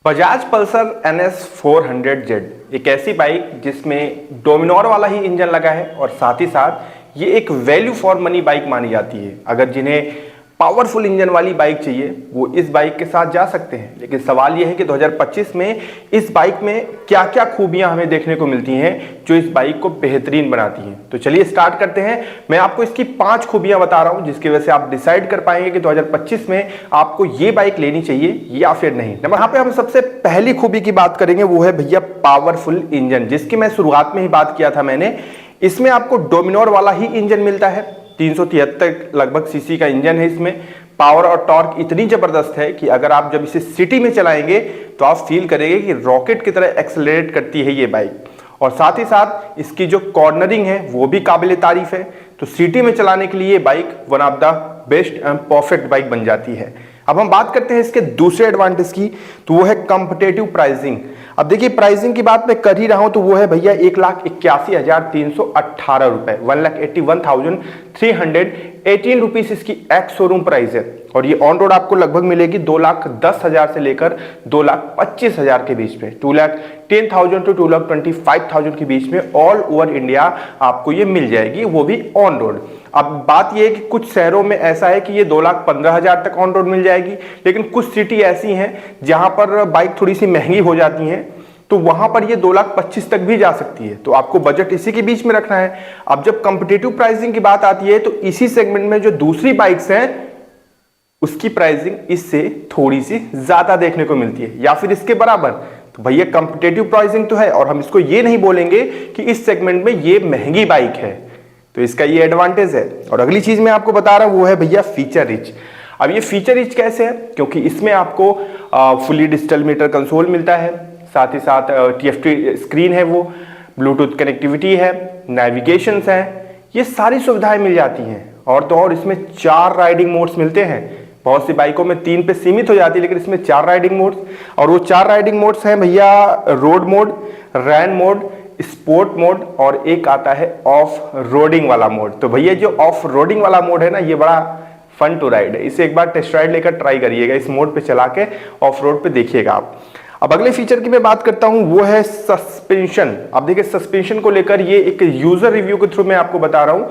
Bajaj Pulsar NS 400Z एक ऐसी bike जिसमें डोमिनोर वाला ही इंजन लगा है और साथ ही साथ ये एक वैल्यू फॉर मनी बाइक मानी जाती है। अगर जिन्हें पावरफुल इंजन वाली बाइक चाहिए वो इस बाइक के साथ जा सकते हैं। लेकिन सवाल ये है कि 2025 में इस बाइक में क्या क्या खूबियां हमें देखने को मिलती हैं जो इस बाइक को बेहतरीन बनाती हैं। तो चलिए स्टार्ट करते हैं। मैं आपको इसकी 5 खूबियां बता रहा हूं जिसकी वजह से आप डिसाइड कर पाएंगे कि 2025 में आपको ये बाइक लेनी चाहिए या फिर नहीं। यहाँ पे हम सबसे पहली खूबी की बात करेंगे, वो है भैया पावरफुल इंजन, जिसकी मैं शुरुआत में ही बात किया था मैंने। इसमें आपको डोमिनोर वाला ही इंजन मिलता है। 373 लगभग सीसी का इंजन है। इसमें पावर और टॉर्क इतनी जबरदस्त है कि अगर आप जब इसे सिटी में चलाएंगे तो आप फील करेंगे कि रॉकेट की तरह एक्सेलरेट करती है ये बाइक। और साथ ही साथ इसकी जो कॉर्नरिंग है वो भी काबिल तारीफ है। तो सिटी में चलाने के लिए ये bike one of the best and perfect bike बन जाती है। अब हम बात करते हैं इसके दूसरे एडवांटेज की, तो वो है कंपटीटिव प्राइसिंग। अब देखिए प्राइसिंग की बात मैं कर ही रहा हूं तो वो है भैया 1,81,318 रुपए, 1,81,318 रुपीज इसकी एक्स शोरूम प्राइस है। और ये ऑन रोड आपको लगभग मिलेगी 2,10,000 से लेकर 2,25,000 के बीच में, 2,10,000 टू 2,25,000 के बीच में ऑल ओवर इंडिया आपको ये मिल जाएगी, वो भी ऑन रोड। अब बात ये है कि कुछ शहरों में ऐसा है कि ये 2,15,000 तक ऑन रोड मिल जाएगी, लेकिन कुछ सिटी ऐसी हैं जहां पर बाइक थोड़ी सी महंगी हो जाती हैं तो वहां पर ये 2,25,000 तक भी जा सकती है। तो आपको बजट इसी के बीच में रखना है। अब जब कंपटीटिव प्राइसिंग की बात आती है तो इसी सेगमेंट में जो दूसरी बाइक्स हैं उसकी प्राइसिंग इससे थोड़ी सी ज्यादा देखने को मिलती है या फिर इसके बराबर। तो भैया कंपटीटिव प्राइसिंग तो है और हम इसको ये नहीं बोलेंगे कि इस सेगमेंट में ये महंगी बाइक है। तो इसका ये एडवांटेज है। और अगली चीज मैं आपको बता रहा हूं वो है भैया फीचर रिच। अब ये फीचर रिच कैसे है? क्योंकि इसमें आपको फुली डिजिटल मीटर कंसोल मिलता है, साथ ही साथ TFT स्क्रीन है, वो ब्लूटूथ कनेक्टिविटी है, नेविगेशन है, ये सारी सुविधाएं मिल जाती हैं। और तो और इसमें 4 राइडिंग मोड्स मिलते हैं। बहुत सी बाइकों में 3 पे सीमित हो जाती है, लेकिन इसमें 4 राइडिंग मोड्स। और वो 4 राइडिंग मोड्स हैं भैया रोड मोड, रैन मोड, स्पोर्ट मोड और एक आता है ऑफ रोडिंग वाला मोड। तो भैया जो ऑफ रोडिंग वाला मोड है ना, ये बड़ा फन टू राइड है। इसे एक बार टेस्ट राइड लेकर ट्राई करिएगा, इस मोड पे चला के ऑफ रोड पे देखिएगा आप। अब अगले फीचर की मैं बात करता हूं वो है सस्पेंशन। अब देखिए सस्पेंशन को लेकर ये एक यूजर रिव्यू के थ्रू मैं आपको बता रहा हूं,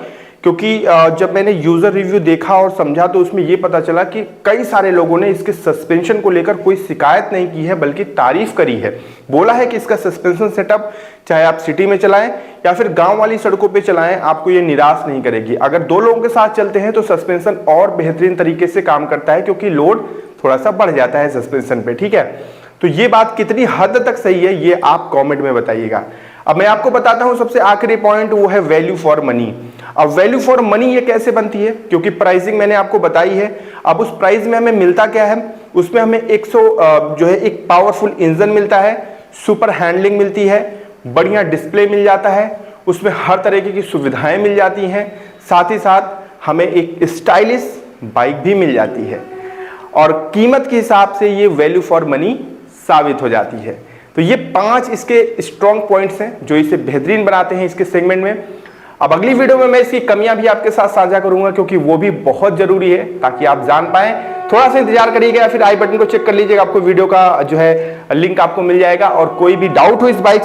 क्योंकि जब मैंने यूजर रिव्यू देखा और समझा तो उसमें यह पता चला कि कई सारे लोगों ने इसके सस्पेंशन को लेकर कोई शिकायत नहीं की है बल्कि तारीफ करी है। बोला है कि इसका सस्पेंशन सेटअप चाहे आप सिटी में चलाएं या फिर गांव वाली सड़कों पे चलाएं, आपको ये निराश नहीं करेगी। अगर 2 लोगों के साथ चलते हैं तो सस्पेंशन और बेहतरीन तरीके से काम करता है, क्योंकि लोड थोड़ा सा बढ़ जाता है सस्पेंशन पे। ठीक है, तो ये बात कितनी हद तक सही है ये आप कमेंट में बताइएगा। अब मैं आपको बताता हूं सबसे आखिरी पॉइंट, वो है वैल्यू फॉर मनी। अब वैल्यू फॉर मनी ये कैसे बनती है? क्योंकि प्राइसिंग मैंने आपको बताई है। अब उस प्राइस में हमें मिलता क्या है? उसमें हमें 100 जो है एक पावरफुल इंजन मिलता है, सुपर हैंडलिंग मिलती है, बढ़िया डिस्प्ले मिल जाता है, उसमें हर तरीके की सुविधाएं मिल जाती हैं, साथ ही साथ हमें एक स्टाइलिश बाइक भी मिल जाती है। और कीमत के हिसाब से ये वैल्यू फॉर मनी साबित हो जाती है। तो ये 5 इसके स्ट्रॉन्ग पॉइंट्स हैं जो इसे बेहतरीन बनाते हैं इसके सेगमेंट में। अब अगली वीडियो में मैं इसकी कमियां भी आपके साथ साझा करूंगा, क्योंकि वो भी बहुत जरूरी है ताकि आप जान पाएं। थोड़ा सा इंतजार करिएगा या फिर आई बटन को चेक कर लीजिएगा, आपको वीडियो का जो है लिंक आपको मिल जाएगा। और कोई भी डाउट हो इस बाइक